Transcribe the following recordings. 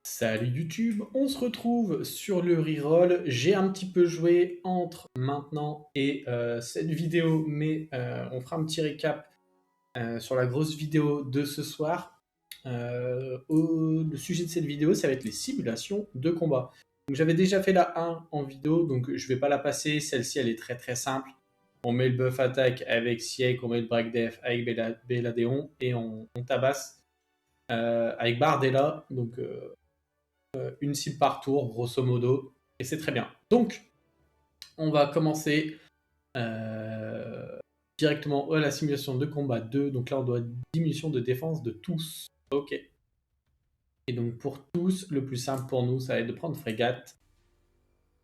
Salut YouTube, on se retrouve sur le reroll. J'ai un petit peu joué entre maintenant et cette vidéo, mais on fera un petit récap sur la grosse vidéo de ce soir. Le sujet de cette vidéo, ça va être les simulations de combat. Donc j'avais déjà fait la 1 en vidéo, donc je vais pas la passer. Celle-ci, elle est très très simple. On met le buff attaque avec Sieg, on met le break def avec Belladeon et on tabasse avec Bardella. Donc une cible par tour, grosso modo, et c'est très bien. Donc, on va commencer directement à la simulation de combat 2. Donc là, on doit diminution de défense de tous. Ok. Et donc, pour tous, le plus simple pour nous, ça va être de prendre Frégate.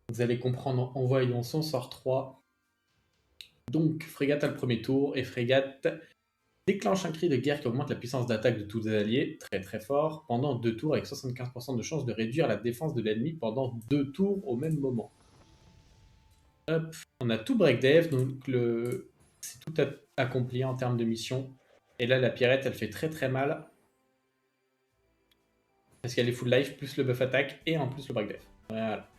Vous allez comprendre en voyant son sort 3. Donc, Frégate à le premier tour, et Frégate déclenche un cri de guerre qui augmente la puissance d'attaque de tous les alliés, très très fort, pendant 2 tours avec 75% de chance de réduire la défense de l'ennemi pendant 2 tours au même moment. Hop, on a tout break dev, donc c'est tout accompli en termes de mission. Et là, la pirate, elle fait très très mal. Parce qu'elle est full life, plus le buff attaque, et en plus le break dev. Voilà.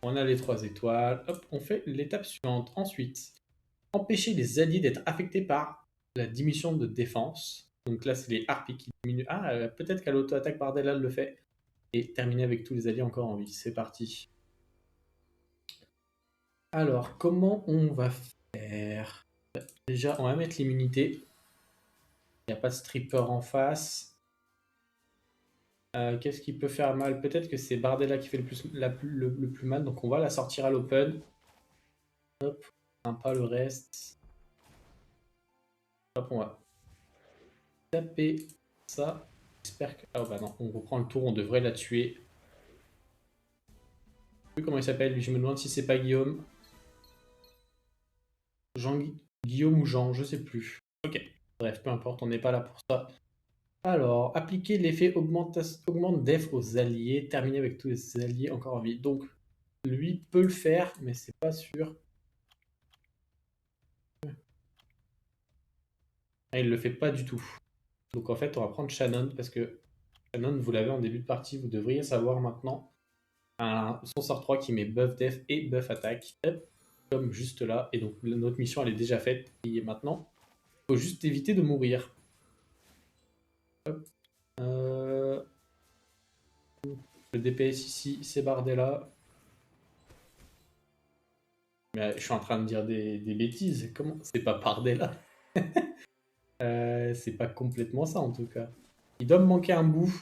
On a les 3 étoiles. Hop, on fait l'étape suivante. Ensuite, empêcher les alliés d'être affectés par la diminution de défense. Donc là, c'est les harpies qui diminuent. Ah, peut-être qu'à l'auto-attaque Bardella le fait. Et terminer avec tous les alliés encore en vie. C'est parti. Alors, comment on va faire? Déjà, on va mettre l'immunité. Il n'y a pas de stripper en face. Qu'est-ce qui peut faire mal? Peut-être que c'est Bardella qui fait le plus mal. Donc on va la sortir à l'open. Hop, sympa le reste. Hop, on va taper ça. J'espère que... Ah bah non, on reprend le tour, on devrait la tuer. Je sais plus comment il s'appelle, lui, je me demande si c'est pas Guillaume. Guillaume ou Jean, je sais plus. Ok, bref, peu importe, on n'est pas là pour ça. Alors, appliquer l'effet augmente def aux alliés, terminer avec tous les alliés encore en vie. Donc, lui peut le faire, mais c'est pas sûr. Ah, il le fait pas du tout. Donc en fait, on va prendre Shannon, parce que Shannon, vous l'avez en début de partie, vous devriez savoir maintenant. Son sort 3 qui met buff def et buff attaque, comme juste là. Et donc notre mission, elle est déjà faite. Et maintenant, il faut juste éviter de mourir. Hop. Le DPS ici, c'est Bardella. Mais je suis en train de dire des bêtises. Comment? C'est pas Bardella. C'est pas complètement ça en tout cas. Il doit me manquer un bout.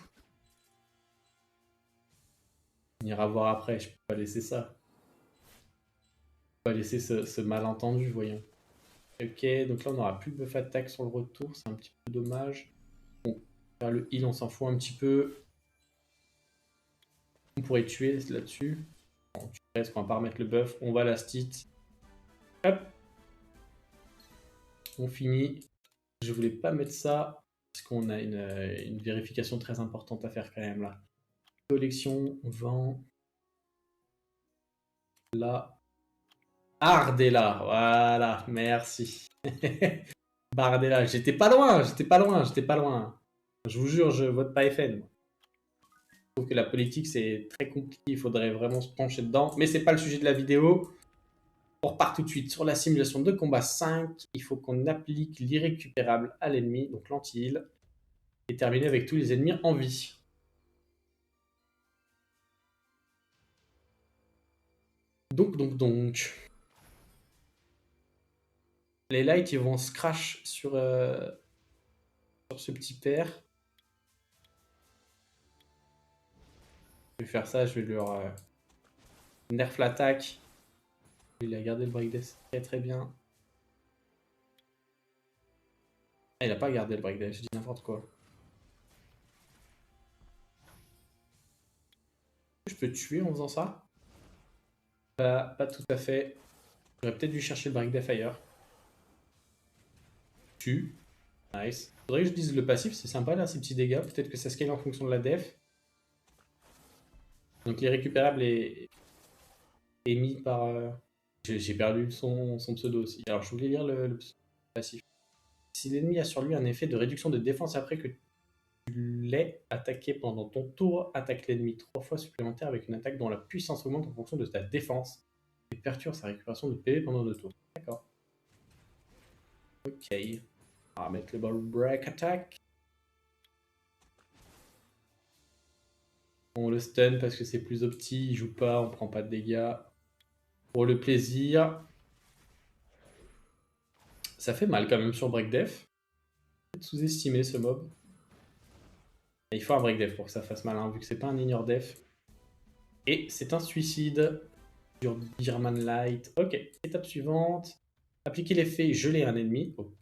On ira voir après, je peux pas laisser ça. Je peux pas laisser ce malentendu, voyons. Ok, donc là on n'aura plus de buff attaque sur le retour, c'est un petit peu dommage. Bon, faire le heal, on s'en fout un petit peu. On pourrait tuer là-dessus. Bon, tu restes, on va pas remettre le buff, on va la stit. Hop. On finit. Je voulais pas mettre ça, parce qu'on a une vérification très importante à faire quand même là. Collection, vent. Là. Ardella, voilà, merci. Bardella, j'étais pas loin, j'étais pas loin, j'étais pas loin. Je vous jure, je vote pas FN. Moi. Je trouve que la politique c'est très compliqué, il faudrait vraiment se pencher dedans. Mais c'est pas le sujet de la vidéo. On repart tout de suite sur la simulation de combat 5. Il faut qu'on applique l'irrécupérable à l'ennemi, donc l'anti-heal, et terminer avec tous les ennemis en vie. Donc. Les lights, ils vont se crash sur ce petit père. Je vais faire ça, je vais leur nerf l'attaque. Il a gardé le break death très très bien. Ah, il a pas gardé le break death, je dis n'importe quoi. Je peux tuer en faisant ça? Pas tout à fait. J'aurais peut-être dû chercher le break death ailleurs. Tue. Nice. Faudrait que je dise le passif, c'est sympa là, ces petits dégâts. Peut-être que ça scale en fonction de la def. Donc l'irrécupérable est mis par... J'ai perdu son pseudo aussi. Alors je voulais lire le passif. Si l'ennemi a sur lui un effet de réduction de défense après que l'es attaqué pendant ton tour, attaque l'ennemi 3 fois supplémentaire avec une attaque dont la puissance augmente en fonction de ta défense et perturbe sa récupération de PV pendant 2 tours. D'accord. Ok. On va mettre le ball break attack. On le stun parce que c'est plus opti, il joue pas, on prend pas de dégâts. Pour le plaisir. Ça fait mal quand même sur break def. Sous-estimé ce mob. Et il faut un break def pour que ça fasse mal, hein, vu que c'est pas un ignore def. Et c'est un suicide sur Birman Light. Ok, étape suivante. Appliquer l'effet geler un ennemi. Ok.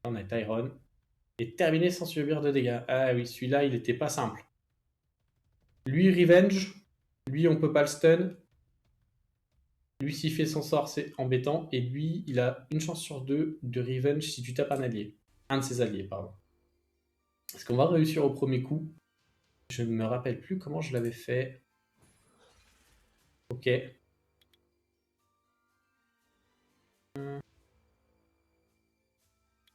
On a Tyron. Et terminer sans subir de dégâts. Ah oui, celui-là, il était pas simple. Lui, Revenge. Lui, on peut pas le stun. Lui, s'il fait son sort, c'est embêtant. Et lui, il a une chance sur 2 de Revenge si tu tapes un allié. Un de ses alliés, pardon. Est-ce qu'on va réussir au premier coup? Je ne me rappelle plus comment je l'avais fait. Ok.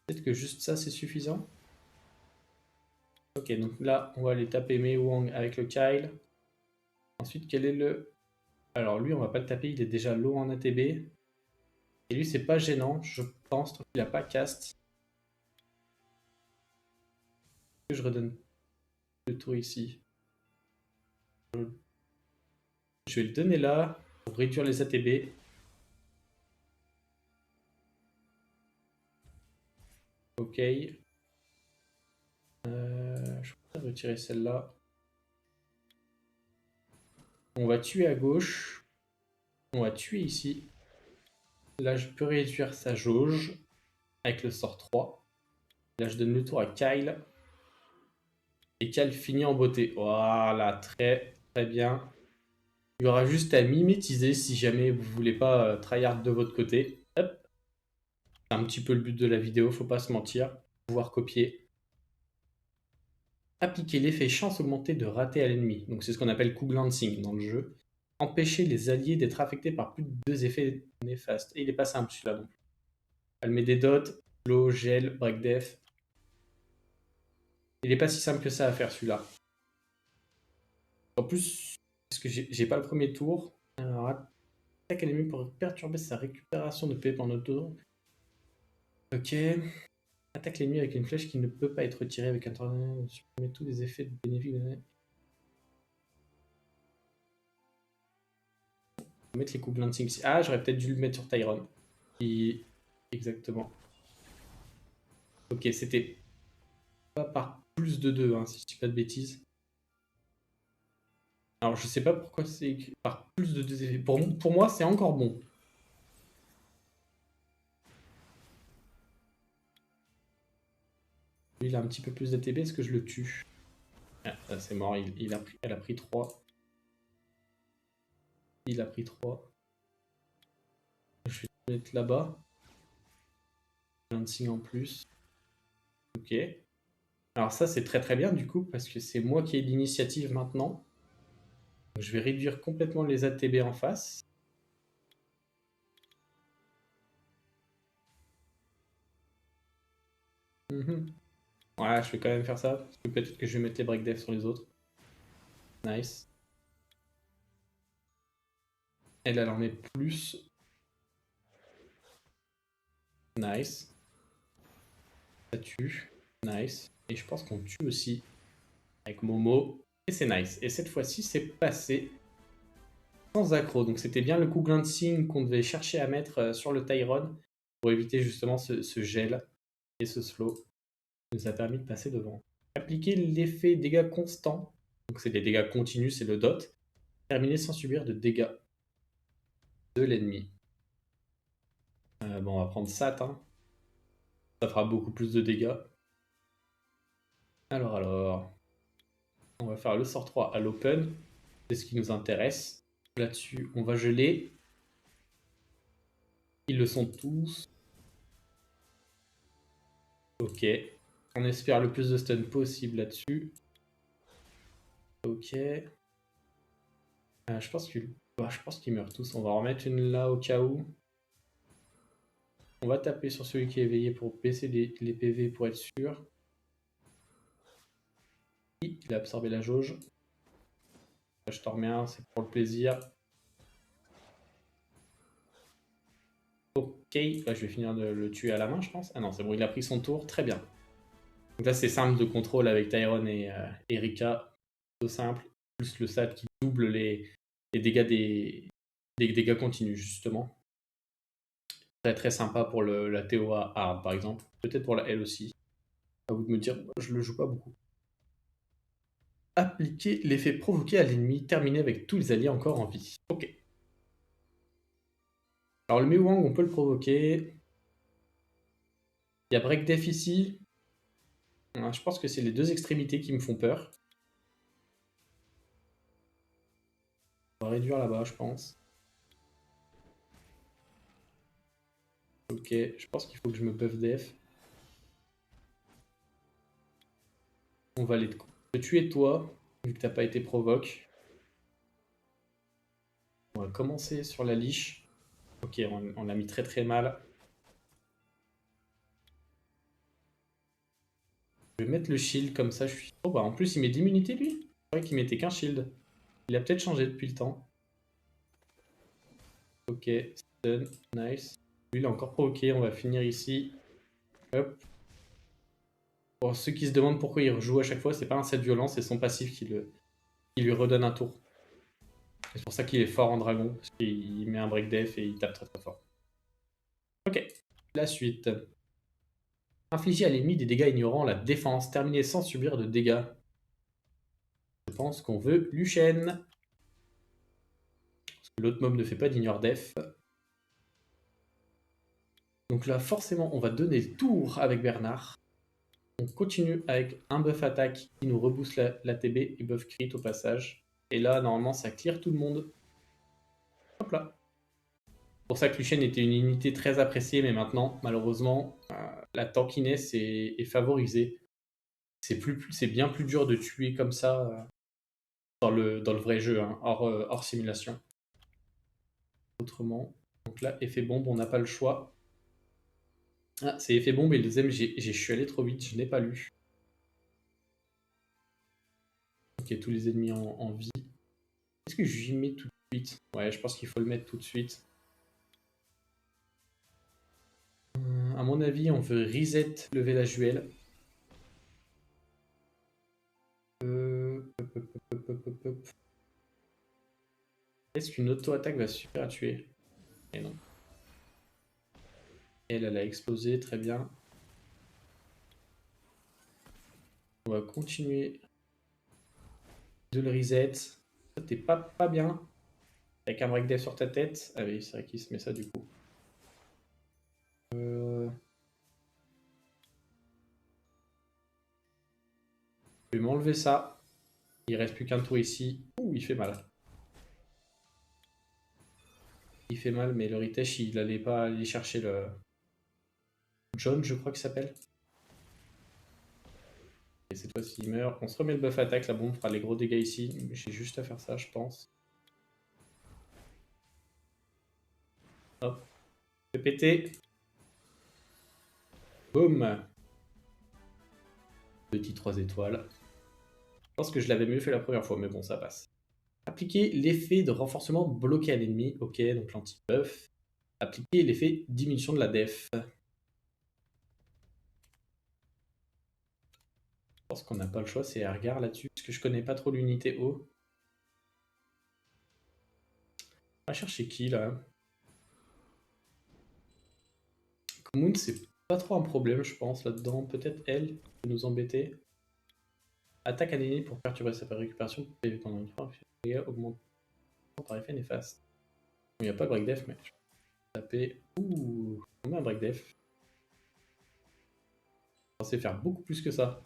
Peut-être que juste ça, c'est suffisant. Ok, donc là, on va aller taper Mei Wang avec le Kyle. Ensuite, quel est le... Alors lui, on va pas le taper, il est déjà low en ATB. Et lui, c'est pas gênant, je pense, tant qu'il a pas cast. Je redonne le tour ici. Je vais le donner là, pour réduire les ATB. Ok. Je vais retirer celle-là. On va tuer à gauche. On va tuer ici. Là, je peux réduire sa jauge avec le sort 3. Là, je donne le tour à Kyle. Et Kyle finit en beauté. Voilà, très très bien. Il y aura juste à mimétiser si jamais vous voulez pas tryhard de votre côté. Hop. C'est un petit peu le but de la vidéo, faut pas se mentir. Pouvoir copier. Appliquer l'effet chance augmentée de rater à l'ennemi. Donc c'est ce qu'on appelle coup glancing dans le jeu. Empêcher les alliés d'être affectés par plus de 2 effets néfastes. Et il est pas simple celui-là donc. Elle met des dots, flow, gel, break def. Il est pas si simple que ça à faire celui-là. En plus, parce que j'ai pas le premier tour. Alors, attaque l'ennemi pour perturber sa récupération de PV pendant le tour. Ok. Attaque l'ennemi avec une flèche qui ne peut pas être tirée avec un tornado. Supprimer tous les effets bénéfiques. Mettre les coups glancing ici. Ah, j'aurais peut-être dû le mettre sur Tyron. Exactement. Ok, c'était pas par plus de 2, hein, si je dis pas de bêtises. Alors, je sais pas pourquoi c'est écrit par plus de 2 effets. Pour moi, c'est encore bon. Lui, il a un petit peu plus d'ATB. Est-ce que je le tue? Ah, c'est mort. Elle a pris 3. Il a pris 3. Je vais le mettre là-bas. 25 en plus. Ok. Alors ça, c'est très très bien du coup, parce que c'est moi qui ai l'initiative maintenant. Donc, je vais réduire complètement les ATB en face. Voilà, je vais quand même faire ça, parce que peut-être que je vais mettre les break def sur les autres. Nice. Elle en met plus. Nice. Ça tue. Nice. Et je pense qu'on tue aussi avec Momo. Et c'est nice. Et cette fois-ci, c'est passé sans accro. Donc c'était bien le coup glancing qu'on devait chercher à mettre sur le Tyron pour éviter justement ce gel et ce slow. Ça nous a permis de passer devant. Appliquer l'effet dégâts constants. Donc c'est des dégâts continus, c'est le dot. Terminer sans subir de dégâts de l'ennemi. Bon, on va prendre Sat. Hein. Ça fera beaucoup plus de dégâts. Alors. On va faire le sort 3 à l'open. C'est ce qui nous intéresse. Là-dessus, on va geler. Ils le sont tous. Ok. On espère le plus de stun possible là-dessus. Ok. Je pense qu'ils meurent tous. On va en remettre une là au cas où. On va taper sur celui qui est éveillé pour baisser les PV pour être sûr. Il a absorbé la jauge. Je t'en remets un, c'est pour le plaisir. Ok, là, je vais finir de le tuer à la main, je pense. Ah non, c'est bon, il a pris son tour, très bien. Donc là, c'est simple de contrôle avec Tyrone et Erika. Plutôt simple. Plus le SAT qui double les dégâts des dégâts continus, justement. Très très sympa pour la TOA hard, par exemple. Peut-être pour la L aussi. À vous de me dire, moi, je le joue pas beaucoup. Appliquer l'effet provoqué à l'ennemi, terminé avec tous les alliés encore en vie. Ok. Alors le Mewang, on peut le provoquer. Il y a Break Def ici. Je pense que c'est les deux extrémités qui me font peur. On va réduire là-bas, je pense. Ok, je pense qu'il faut que je me buff def. On va aller te tuer toi, vu que t'as pas été provoque. On va commencer sur la liche. Ok, on l'a mis très très mal. Je vais mettre le shield comme ça, je suis... Oh bah en plus il met d'immunité lui. C'est vrai qu'il mettait qu'un shield. Il a peut-être changé depuis le temps. Ok, stun, nice. Lui il a encore provoqué, on va finir ici. Hop. Pour ceux qui se demandent pourquoi il rejoue à chaque fois, c'est pas un set violent, c'est son passif qui lui redonne un tour. C'est pour ça qu'il est fort en dragon, parce qu'il met un break def et il tape très très fort. Ok, la suite. Infliger à l'ennemi des dégâts ignorant la défense, terminer sans subir de dégâts. Je pense qu'on veut Luchen. L'autre mob ne fait pas d'ignore def. Donc là, forcément, on va donner le tour avec Bernard. On continue avec un buff attaque qui nous rebooste la TB et buff crit au passage. Et là, normalement, ça clear tout le monde. Hop là. C'est pour ça que Luchen était une unité très appréciée, mais maintenant, malheureusement, la tankiness est favorisée. C'est bien plus dur de tuer comme ça dans le vrai jeu, hein, hors simulation. Autrement, donc là, effet bombe, on n'a pas le choix. Ah, c'est effet bombe et le deuxième, je suis allé trop vite, je n'ai pas lu. Ok, tous les ennemis en vie. Est-ce que j'y mets tout de suite? Ouais, je pense qu'il faut le mettre tout de suite. À mon avis, on veut reset lever la Juelle. Est-ce qu'une auto-attaque va suffire à tuer? Et non. Elle a explosé, très bien. On va continuer de le reset. T'es pas bien. Avec un break dev sur ta tête. Ah oui, c'est vrai qu'il se met ça du coup. Je vais m'enlever ça. Il reste plus qu'un tour ici. Ouh, il fait mal. Il fait mal, mais le Ritesh, il n'allait pas aller chercher le... John, je crois qu'il s'appelle. Et cette fois-ci, il meurt. On se remet le buff attaque, la bombe fera les gros dégâts ici. J'ai juste à faire ça, je pense. Hop. Fais péter. Boum. Petit 3 étoiles. Je pense que je l'avais mieux fait la première fois, mais bon, ça passe. Appliquer l'effet de renforcement bloqué à l'ennemi. Ok, donc l'anti-buff. Appliquer l'effet diminution de la def. Je pense qu'on n'a pas le choix, c'est Ergar là-dessus, parce que je connais pas trop l'unité haut. On va chercher qui là? Moon, c'est pas trop un problème, je pense, là-dedans. Peut-être elle peut nous embêter. Attaque à l'ennemi pour perturber sa récupération pendant une fois. Augmente par effet néfaste. Il n'y a pas de break def, mais je vais taper. Ouh, on a un break def. Je pensais faire beaucoup plus que ça.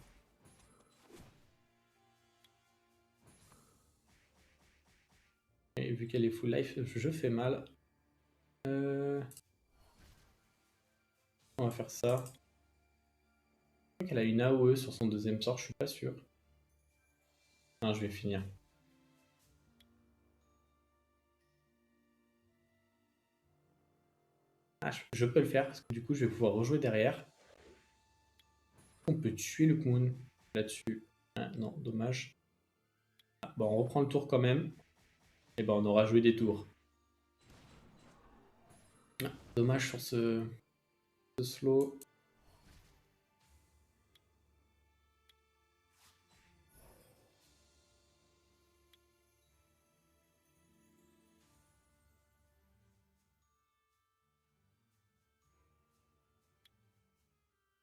Et vu qu'elle est full life, je fais mal. On va faire ça. Je crois qu'elle a une AOE sur son deuxième sort, je suis pas sûr. Non, je vais finir. Ah, je peux le faire parce que du coup, je vais pouvoir rejouer derrière. On peut tuer le Moon là-dessus. Ah, non, dommage. Ah, bon, on reprend le tour quand même. Et ben on aura joué des tours. Ah, dommage sur ce slow.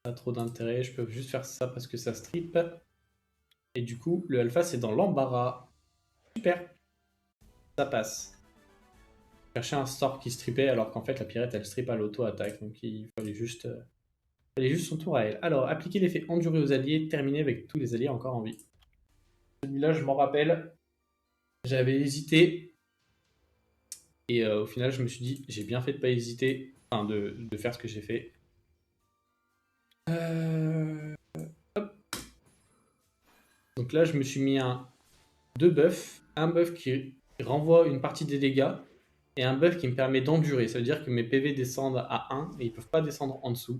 Pas trop d'intérêt, je peux juste faire ça parce que ça strip. Et du coup, le alpha c'est dans l'embarras. Super, ça passe. Chercher un store qui strippait alors qu'en fait la pirate elle strip à l'auto-attaque. Donc il fallait juste son tour à elle. Alors, appliquer l'effet enduré aux alliés, terminer avec tous les alliés encore en vie. Celui-là, je m'en rappelle. J'avais hésité. Et au final, je me suis dit, j'ai bien fait de pas hésiter. Enfin, de faire ce que j'ai fait. Hop. Donc là, je me suis mis deux buffs. Un buff qui renvoie une partie des dégâts. Et un buff qui me permet d'endurer. Ça veut dire que mes PV descendent à 1 et ils peuvent pas descendre en dessous.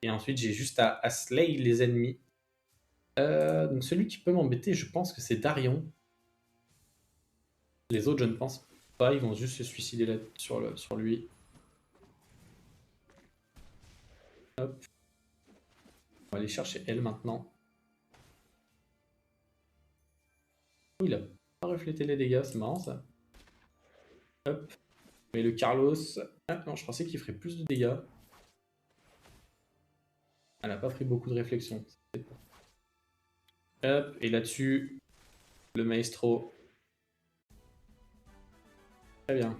Et ensuite, j'ai juste à slay les ennemis. Donc celui qui peut m'embêter, je pense que c'est Darion. Les autres, je ne pense pas. Ils vont juste se suicider là sur lui. Hop. On va aller chercher elle maintenant. Oh, il a pas reflété les dégâts, c'est marrant ça. Hop. Mais le Carlos... Ah non, je pensais qu'il ferait plus de dégâts. Elle n'a pas pris beaucoup de réflexion. Hop, et là-dessus, le Maestro. Très bien.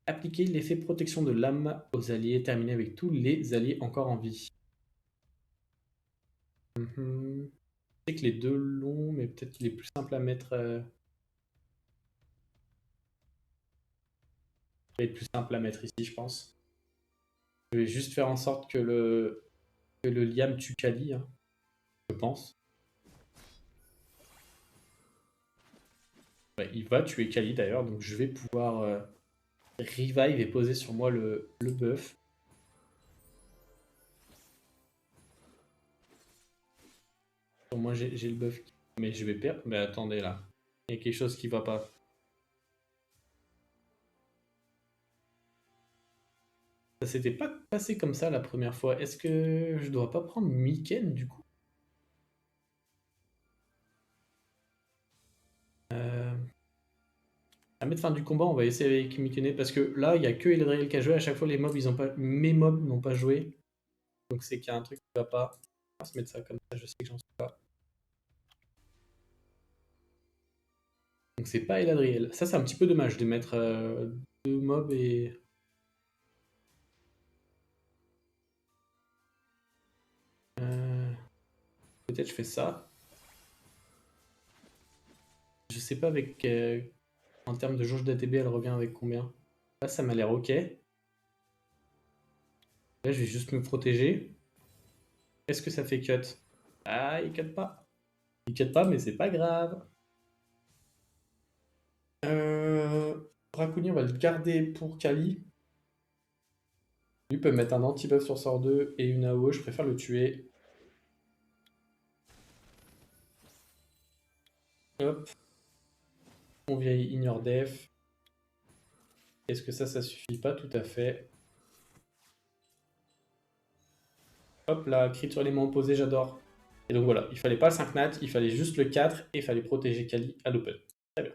Appliquer l'effet protection de l'âme aux alliés, terminer avec tous les alliés encore en vie. Je sais que les deux longs, mais peut-être qu'il est plus simple à mettre... Il va être plus simple à mettre ici, je pense. Je vais juste faire en sorte que le Liam tue Kali, hein, je pense. Ouais, il va tuer Kali d'ailleurs, donc je vais pouvoir revive et poser sur moi le buff. Sur moi j'ai le buff, mais je vais perdre. Mais attendez là, il y a quelque chose qui va pas. Ça s'était pas passé comme ça la première fois. Est-ce que je dois pas prendre Miken du coup? À mettre fin du combat, on va essayer avec Mikene parce que là, il y a que Eldriel qui a joué. À chaque fois, les mobs, ils ont pas, mes mobs n'ont pas joué. Donc c'est qu'il y a un truc qui va pas. On va se mettre ça comme ça, je sais que j'en suis pas. Donc c'est pas Eladriel. Ça, c'est un petit peu dommage de mettre deux mobs et... Peut-être je fais ça. Je sais pas avec... en termes de jauge d'ATB, elle revient avec combien? Là, ça m'a l'air ok. Là, je vais juste me protéger. Est-ce que ça fait cut? Ah, il cut pas. Il cut pas, mais c'est pas grave. Draconi, on va le garder pour Kali. Lui peut mettre un anti-buff sur sort 2 et une AOE, je préfère le tuer. Hop. On vieille Ignore Def. Est-ce que ça suffit pas tout à fait? Hop là, crit sur l'élément opposé, j'adore. Et donc voilà, il fallait pas le 5 nat, il fallait juste le 4 et il fallait protéger Kali à l'open. Très bien.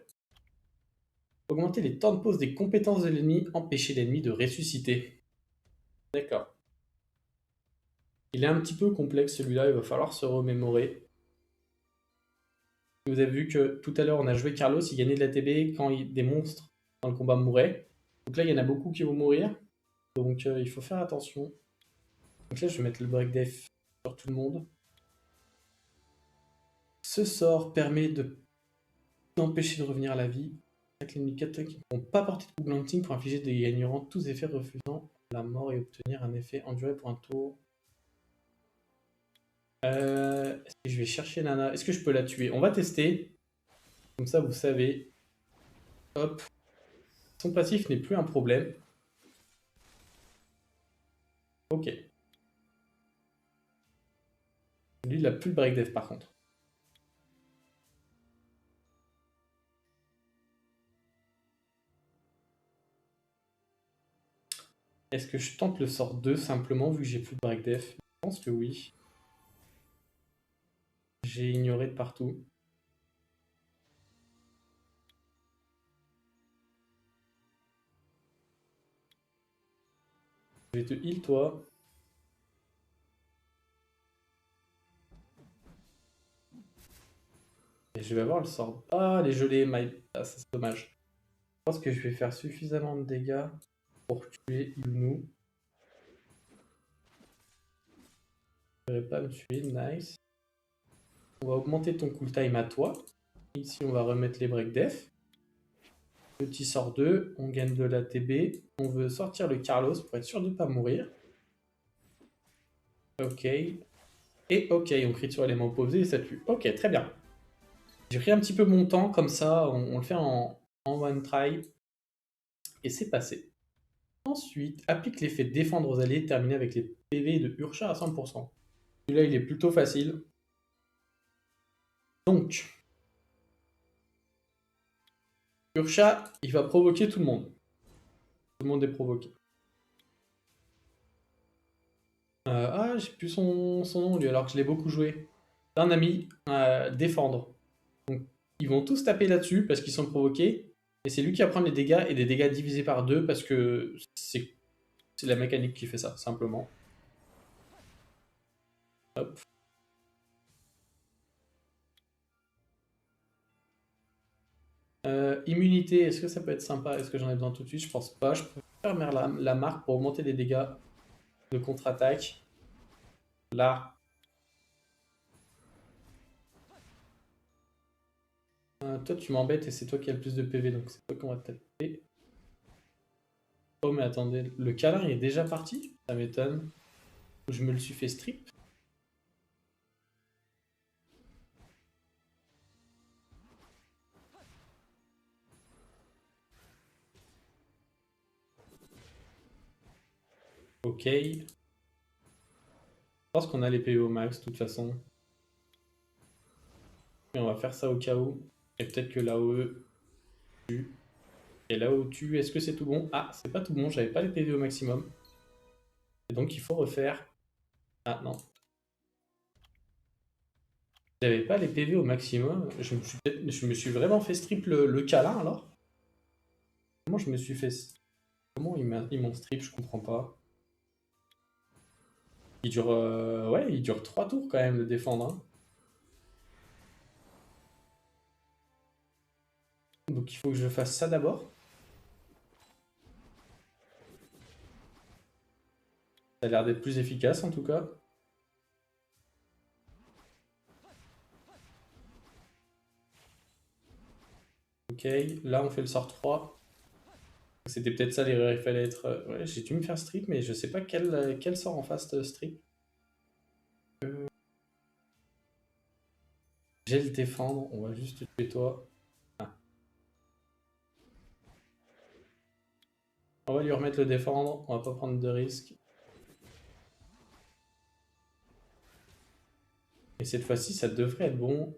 Augmenter les temps de pause des compétences de l'ennemi, empêcher l'ennemi de ressusciter. D'accord. Il est un petit peu complexe celui-là, il va falloir se remémorer. Vous avez vu que tout à l'heure on a joué Carlos, il gagnait de la TB quand des monstres dans le combat mouraient. Donc là il y en a beaucoup qui vont mourir. Donc il faut faire attention. Donc là je vais mettre le break def sur tout le monde. Ce sort permet d'empêcher de revenir à la vie. L'ennemi 4 qui ne pourront pas porter de coup glancing pour infliger des dégâts ignorant tous effets refusant la mort et obtenir un effet enduré pour un tour. Est-ce que je vais chercher Nana? Est-ce que je peux la tuer? On va tester. Comme ça vous savez. Hop. Son passif n'est plus un problème. Ok. Lui, il a plus de break def par contre. Est-ce que je tente le sort 2 simplement vu que j'ai plus de break def? Je pense que oui. J'ai ignoré de partout. Je vais te heal toi. Et je vais avoir le sort. Ah, les gelés, ah, ça c'est dommage. Je pense que je vais faire suffisamment de dégâts pour tuer Yunou. Je ne vais pas me tuer, nice. On va augmenter ton cooltime à toi. Ici, on va remettre les break def. Petit sort 2, on gagne de la TB. On veut sortir le Carlos pour être sûr de ne pas mourir. Ok. Et ok, on crit sur l'élément opposé et ça tue. Ok, très bien. J'ai pris un petit peu mon temps, comme ça, on le fait en one try. Et c'est passé. Ensuite, applique l'effet défendre aux alliés, terminé avec les PV de Urcha à 100%. Celui-là, il est plutôt facile. Donc, Urcha, il va provoquer tout le monde. Tout le monde est provoqué. Ah, j'ai plus son nom, lui, alors que je l'ai beaucoup joué. Un ami, défendre. Donc, ils vont tous taper là-dessus parce qu'ils sont provoqués. Et c'est lui qui va prendre les dégâts et des dégâts divisés par 2 parce que c'est la mécanique qui fait ça, simplement. Hop. Immunité, est-ce que ça peut être sympa? Est-ce que j'en ai besoin tout de suite? Je pense pas. Je peux faire la marque pour augmenter les dégâts de contre-attaque. Là. Toi, tu m'embêtes et c'est toi qui as le plus de PV, donc c'est toi qu'on va taper. Oh, mais attendez, le câlin il est déjà parti? Ça m'étonne. Je me le suis fait strip. Ok. Je pense qu'on a les PV au max, de toute façon. Mais on va faire ça au cas où. Et peut-être que l'AOE tue. Et l'AOE tue, est-ce que c'est tout bon? Ah, c'est pas tout bon, j'avais pas les PV au maximum. Et donc il faut refaire. Ah non. J'avais pas les PV au maximum. Je me suis vraiment fait strip le câlin alors? Comment je me suis fait... Comment ils m'ont strip? Je comprends pas. Il dure... Ouais, il dure 3 tours quand même, le défendre. Hein. Donc il faut que je fasse ça d'abord. Ça a l'air d'être plus efficace en tout cas. Ok, là on fait le sort 3. C'était peut-être ça l'erreur, il fallait être... Ouais, j'ai dû me faire strip, mais je sais pas quel sort en face de strip. J'ai le défendre, on va juste tuer toi. Ah. On va lui remettre le défendre, on va pas prendre de risques. Et cette fois-ci, ça devrait être bon.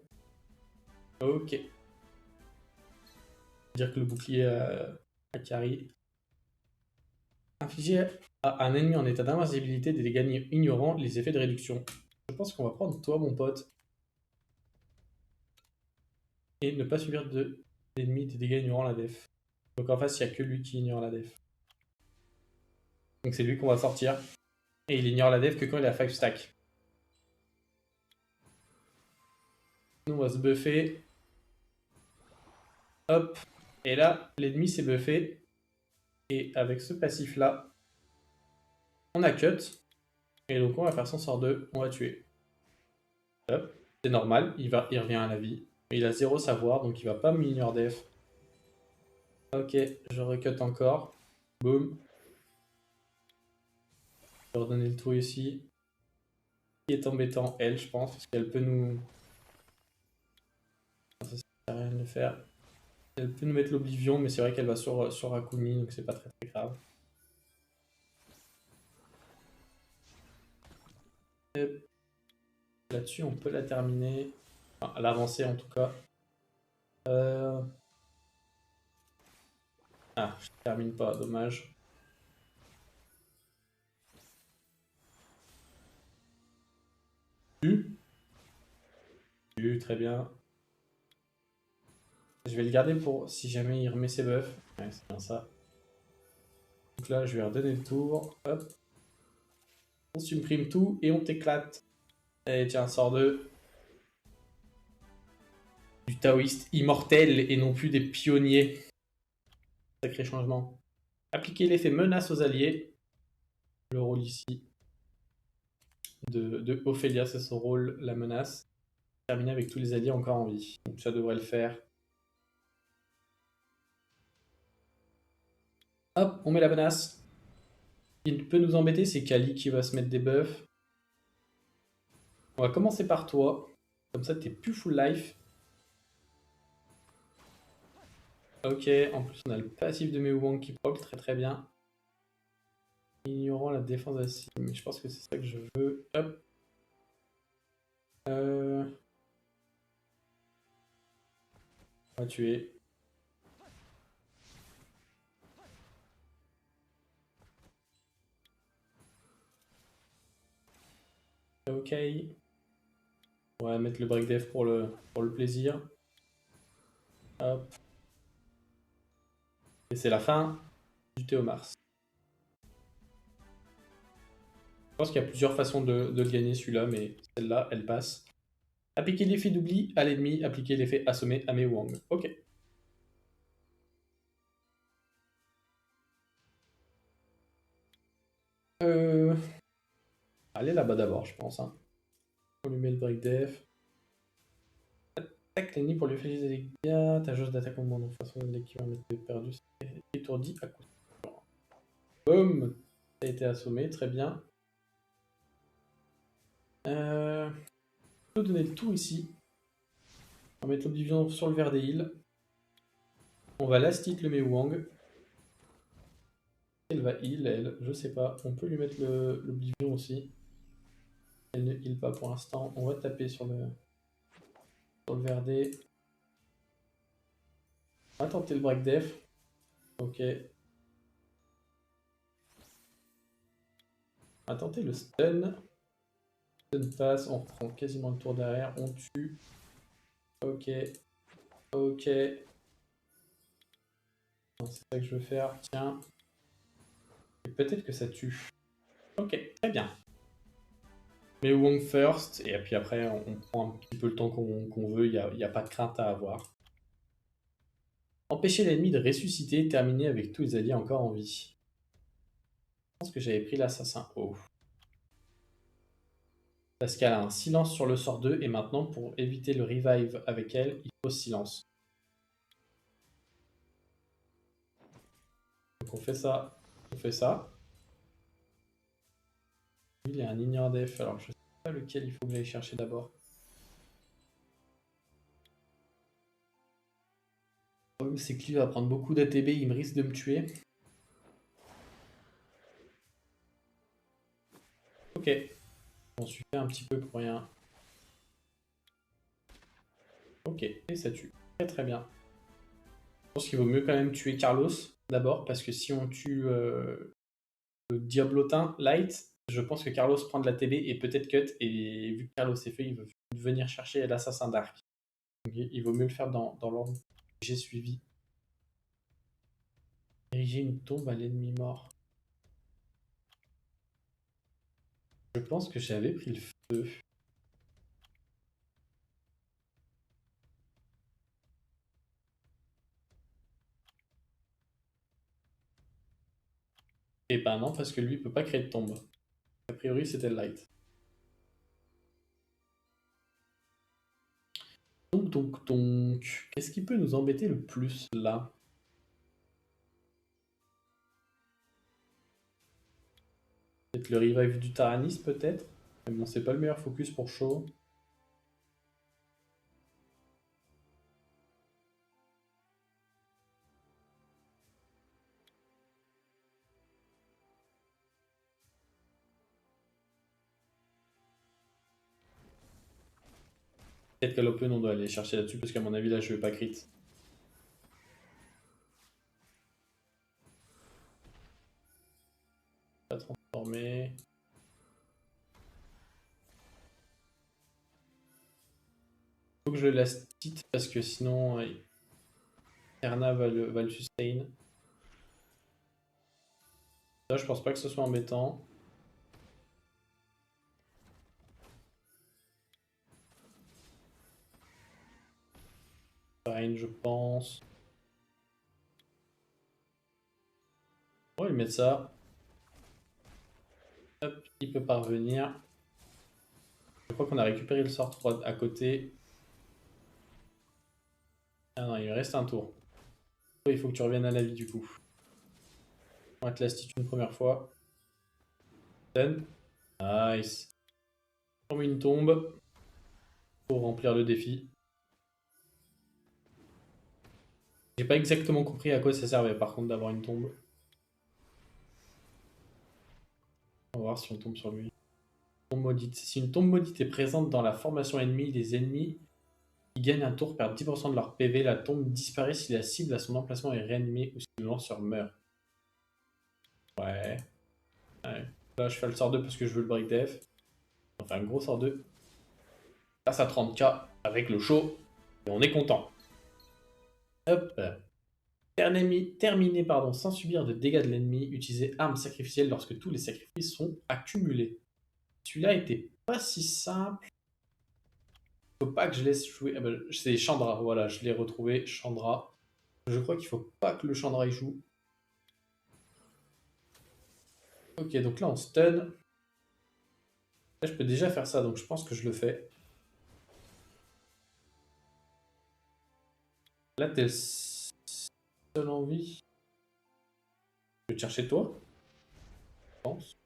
Ok. Dire que le bouclier a carry. Infliger à un ennemi en état d'invincibilité des dégâts ignorant les effets de réduction. Je pense qu'on va prendre toi, mon pote. Et ne pas subir de l'ennemi des dégâts ignorant la def. Donc en face, il n'y a que lui qui ignore la def. Donc c'est lui qu'on va sortir. Et il ignore la def que quand il a 5 stack. Nous, on va se buffer. Hop. Et là, l'ennemi s'est buffé. Et avec ce passif-là, on a cut. Et donc on va faire son sort 2, on va tuer. Hop. C'est normal, il revient à la vie. Il a 0 savoir, donc il va pas m'ignore def. Ok, je recut encore. Boum. Je vais redonner le tour ici. Ce qui est embêtant, elle, je pense, parce qu'elle peut nous... Ça sert à rien de le faire. Elle peut nous mettre l'oblivion, mais c'est vrai qu'elle va sur Akumi, donc c'est pas très très grave. Hop. Là-dessus, on peut la terminer. Enfin, l'avancer en tout cas. Ah, je termine pas, dommage. Très bien. Je vais le garder pour si jamais il remet ses buffs. Ouais, c'est bien ça. Donc là, je vais redonner le tour. Hop. On supprime tout et on t'éclate. Allez, tiens, sort de du taoïste immortel et non plus des pionniers. Sacré changement. Appliquer l'effet menace aux alliés. Le rôle ici de Ophélia, c'est son rôle, la menace. Terminer avec tous les alliés encore en vie. Donc ça devrait le faire. Hop, on met la menace. Ce qui peut nous embêter, c'est Kali qui va se mettre des buffs. On va commencer par toi. Comme ça, t'es plus full life. Ok, en plus on a le passif de Mewang qui proc, très très bien. Ignorant la défense de la cible, mais je pense que c'est ça que je veux. Hop. On va tuer. Ok. On va mettre le break def pour le plaisir. Hop. Et c'est la fin du Théomars. Je pense qu'il y a plusieurs façons de le gagner celui-là, mais celle-là, elle passe. Appliquer l'effet d'oubli à l'ennemi, appliquer l'effet assommé à Mewang. Ok. Allez là-bas d'abord, je pense. Hein. On lui met le break def. Attaque l'ennemi pour lui faire des dégâts. Ta jauge d'attaque en bon de façon l'équivalent de perdu. C'est étourdi à coup. Boum. Ça a été assommé, très bien. On peut donner le tout ici. On va mettre l'Oblivion sur le verre des heals. On va last hit le Mewang. Elle va heal, elle, je sais pas. On peut lui mettre l'Oblivion aussi. Elle ne heal pas pour l'instant. On va taper sur le Verdé. On va tenter le break def. Ok. On va tenter le stun. Stun passe, on reprend quasiment le tour derrière, on tue. Ok. Ok. C'est ça que je veux faire, tiens. Et peut-être que ça tue. Ok, très bien. Mais Wong first, et puis après on prend un petit peu le temps qu'on veut, il n'y a pas de crainte à avoir. Empêcher l'ennemi de ressusciter, terminer avec tous les alliés encore en vie. Je pense que j'avais pris l'assassin haut. Parce qu'elle a un silence sur le sort 2, et maintenant pour éviter le revive avec elle, il faut silence. Donc on fait ça, on fait ça. Lui il est un ignore def, alors je sais pas lequel il faut que j'aille chercher d'abord. Le problème c'est que lui va prendre beaucoup d'ATB, il me risque de me tuer. Ok, on se fait un petit peu pour rien. Ok, et ça tue. Très très bien. Je pense qu'il vaut mieux quand même tuer Carlos d'abord, parce que si on tue le Diablotin Light, je pense que Carlos prend de la TB et peut-être cut, et vu que Carlos est fait, il veut venir chercher l'assassin Dark. Donc, il vaut mieux le faire dans l'ordre que j'ai suivi. Ériger une tombe à l'ennemi mort. Je pense que j'avais pris le feu. Et ben non, parce que lui, il peut pas créer de tombe. A priori, c'était le light. Donc. Qu'est-ce qui peut nous embêter le plus là? Peut-être le revive du Taranis, peut-être? Mais bon, c'est pas le meilleur focus pour Shaw. Peut-être qu'à l'open, on doit aller chercher là-dessus, parce qu'à mon avis, là, je vais pas crit. Pas transformer. Faut que je la stit, parce que sinon, Erna va le sustain. Là, je pense pas que ce soit embêtant. Fine, je pense. On va lui mettre ça. Hop, il peut parvenir. Je crois qu'on a récupéré le sort 3 à côté. Ah non, il me reste un tour. Il faut que tu reviennes à la vie du coup. On va te la stit une première fois. Stun. Nice. Forme une tombe pour remplir le défi. J'ai pas exactement compris à quoi ça servait par contre d'avoir une tombe. On va voir si on tombe sur lui. Tombe maudite. Si une tombe maudite est présente dans la formation ennemie, les ennemis qui gagnent un tour perdent 10% de leur PV. La tombe disparaît si la cible à son emplacement est réanimée ou si le lanceur meurt. Ouais. Là, je fais le sort 2 parce que je veux le break def. Enfin, un gros sort 2. Passe à 30k avec le show. Et on est content. Hop. Terminé sans subir de dégâts de l'ennemi. Utilisez arme sacrificielle lorsque tous les sacrifices sont accumulés. Celui-là était pas si simple. Faut pas que je laisse jouer. Ah bah, c'est Chandra, voilà, je l'ai retrouvé. Chandra. Je crois qu'il faut pas que le Chandra y joue. Ok, donc là on stun. Là, je peux déjà faire ça, donc je pense que je le fais. Là, t'es le seul en vie. Je vais te chercher toi, je pense.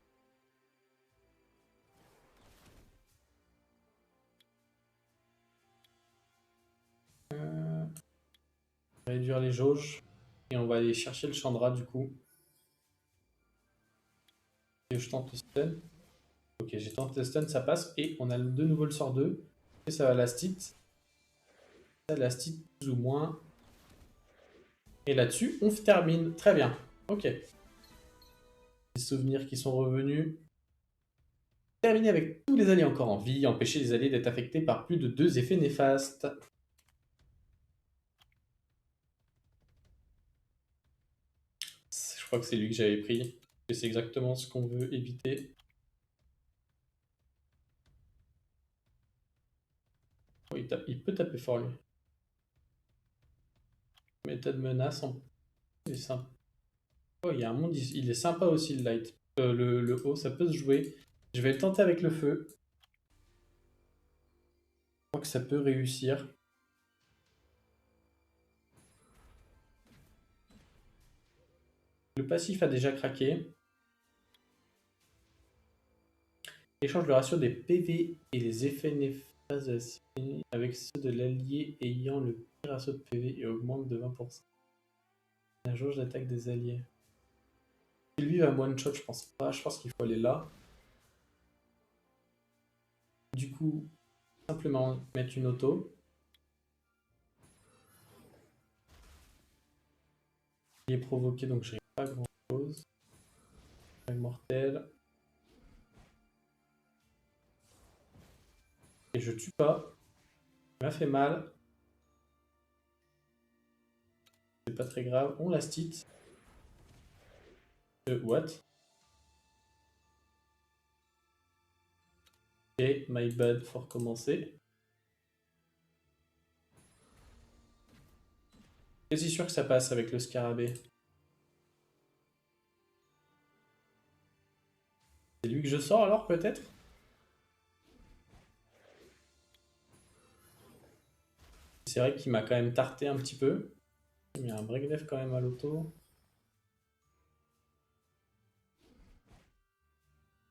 Réduire les jauges. Et on va aller chercher le Chandra du coup. Et je tente le stun. Ok, j'ai tenté le stun, ça passe. Et on a de nouveau le sort 2. Et ça va la stit. Ça la stit plus ou moins. Et là-dessus, on termine. Très bien. Ok. Les souvenirs qui sont revenus. Terminer avec tous les alliés encore en vie. Empêcher les alliés d'être affectés par plus de 2 effets néfastes. Je crois que c'est lui que j'avais pris. Et c'est exactement ce qu'on veut éviter. Oh, il peut taper fort lui. Méthode menace. Il est sympa. Oh, il y a un monde. Il est sympa aussi le light. Le haut, ça peut se jouer. Je vais le tenter avec le feu. Je crois que ça peut réussir. Le passif a déjà craqué. Échange le ratio des PV et les effets néfastes de la cible avec ceux de l'allié ayant le pire ratio de PV et augmente de 20%. La jauge d'attaque des alliés. Si lui va one shot, je pense pas. Je pense qu'il faut aller là. Du coup, simplement mettre une auto. Il est provoqué, donc je n'ai pas grand chose. Mortel. Et je tue pas. Il m'a fait mal. C'est pas très grave. On la stit. What? Ok, my bad, faut recommencer. Quasi sûr que ça passe avec le scarabée. C'est lui que je sors alors peut-être? C'est vrai qu'il m'a quand même tarté un petit peu. Il y a un break def quand même à l'auto.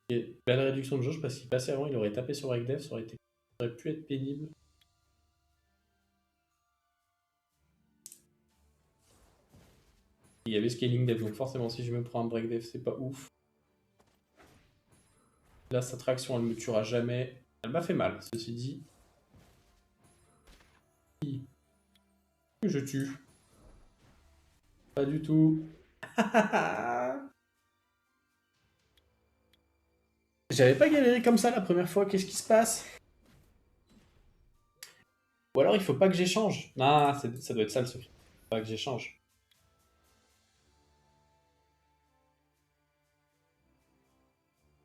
Et belle réduction de jauge parce qu'il passait avant, il aurait tapé sur break def, ça aurait pu être pénible. Il y avait scaling def, donc forcément si je me prends un break def, c'est pas ouf. Là, sa traction, elle me tuera jamais. Elle m'a fait mal, ceci dit. Je tue. Pas du tout. J'avais pas galéré comme ça la première fois, qu'est-ce qui se passe? Ou alors il faut pas que j'échange. Ah, ça doit être ça le secret. Faut pas que j'échange.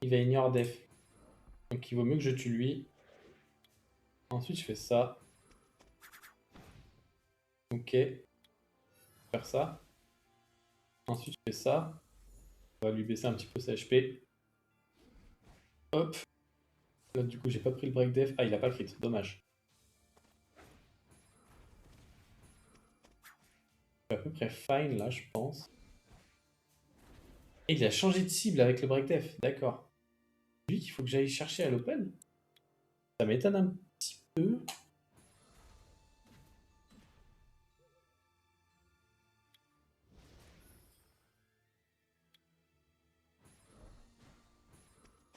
Il va ignore def. Donc il vaut mieux que je tue lui. Ensuite je fais ça. Ok. Faire ça. Ensuite je fais ça. On va lui baisser un petit peu sa HP. Hop. Là du coup j'ai pas pris le break def. Ah il a pas crit, dommage. À peu près fine là je pense. Et il a changé de cible avec le break def, d'accord. Lui qu'il faut que j'aille chercher à l'open. Ça m'étonne un petit peu.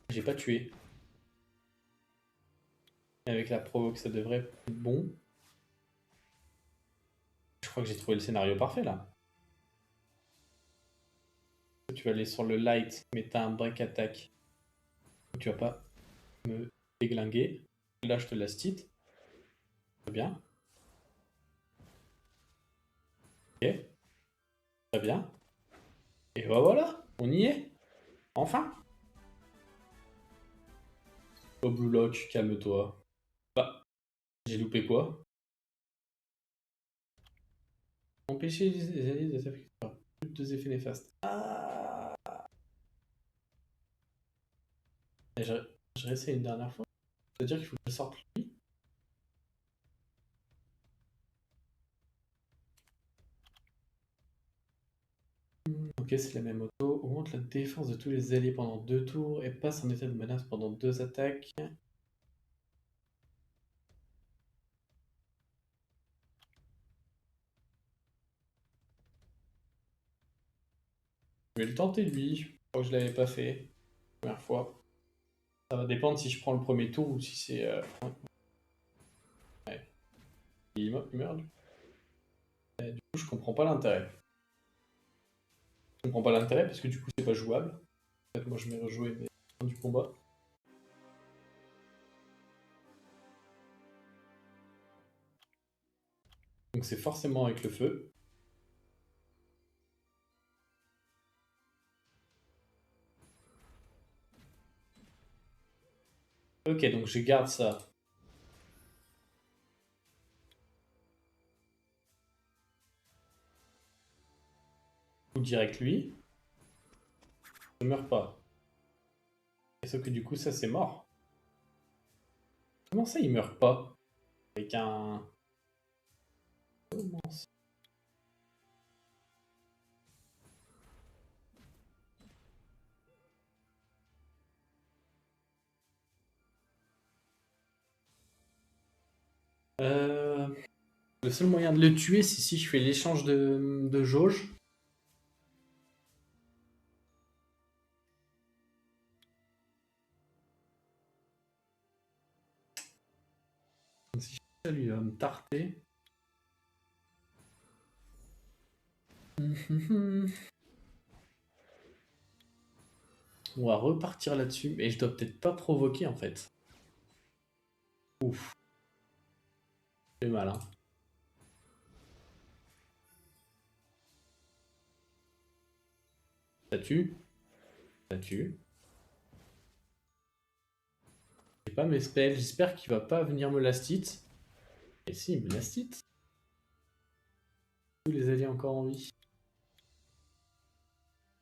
J'ai pas tué. Avec la provoque, ça devrait être bon. Je crois que j'ai trouvé le scénario parfait là. Tu vas aller sur le light, mais t'as un break attack. Tu vas pas me déglinguer. Là, je te laisse titre. Très bien. Ok. Très bien. Et bah voilà, on y est. Enfin. Oh Blue Lock, calme-toi. Bah, j'ai loupé quoi? Empêcher les alliés de s'appliquer par plus de 2 effets néfastes. Ah. Et je réessaye une dernière fois. C'est-à-dire qu'il faut que je sorte lui. Ok, c'est la même auto. Augmente la défense de tous les alliés pendant 2 tours et passe en état de menace pendant 2 attaques. Je vais le tenter lui. Je crois que je l'avais pas fait la première fois. Ça va dépendre si je prends le premier tour ou si c'est. Ouais. Il meurt lui. Du coup, je comprends pas l'intérêt. Je comprends pas l'intérêt parce que du coup, c'est pas jouable. En fait, moi, je m'ai rejoué mais fin du combat. Donc, c'est forcément avec le feu. Ok, donc je garde ça. Ou direct lui. Je meurs pas. Et sauf que du coup, ça c'est mort. Comment ça, il meurt pas? Avec un. Comment ça? Le seul moyen de le tuer, c'est si je fais l'échange de jauge. Si lui va me tarter. On va repartir là-dessus. Et je dois peut-être pas provoquer en fait. Ouf. C'est mal, hein. Ça tue. Ça tue. J'ai pas mes spells. J'espère qu'il va pas venir me lastite. Et si, il me lastite. Tous les alliés encore en vie.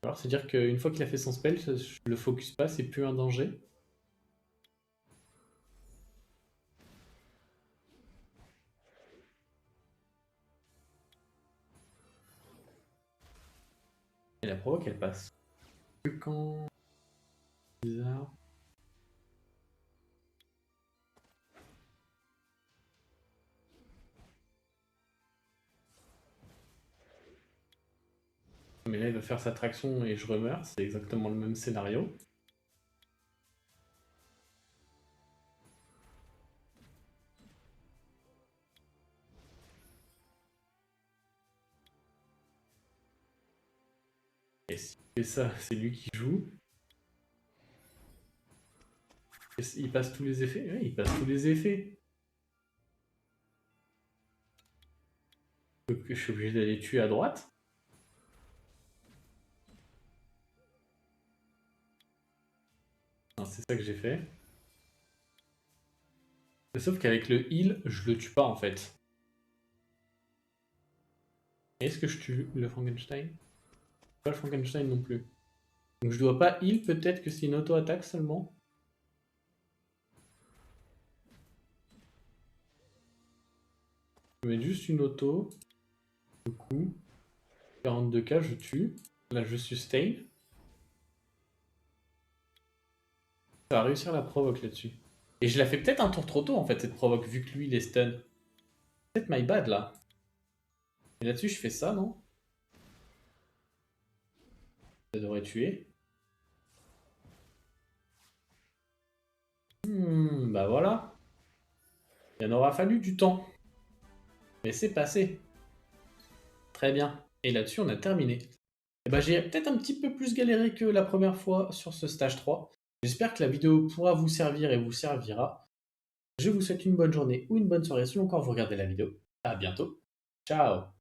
Alors, c'est-à-dire qu'une fois qu'il a fait son spell, je le focus pas, c'est plus un danger. Et la provoque, elle passe. Quand. Bizarre. Mais là, il va faire sa traction et je remeurs. C'est exactement le même scénario. Et s'il fait ça, c'est lui qui joue. Il passe tous les effets? Oui, il passe tous les effets. Donc, je suis obligé d'aller tuer à droite. Non, c'est ça que j'ai fait. Sauf qu'avec le heal, je le tue pas en fait. Est-ce que je tue le Frankenstein? Pas le Frankenstein non plus. Donc je dois pas heal, peut-être que c'est une auto-attaque seulement. Je mets juste une auto. Du coup, 42k, je tue. Là, je sustain. Ça va réussir la provoque là-dessus. Et je la fais peut-être un tour trop tôt en fait, cette provoque, vu que lui il est stun. Peut-être my bad là. Et là-dessus, je fais ça, non? Ça devrait tuer. Bah voilà. Il en aura fallu du temps. Mais c'est passé. Très bien. Et là-dessus, on a terminé. Et bah, j'ai peut-être un petit peu plus galéré que la première fois sur ce stage 3. J'espère que la vidéo pourra vous servir et vous servira. Je vous souhaite une bonne journée ou une bonne soirée selon quand vous regardez la vidéo. À bientôt. Ciao.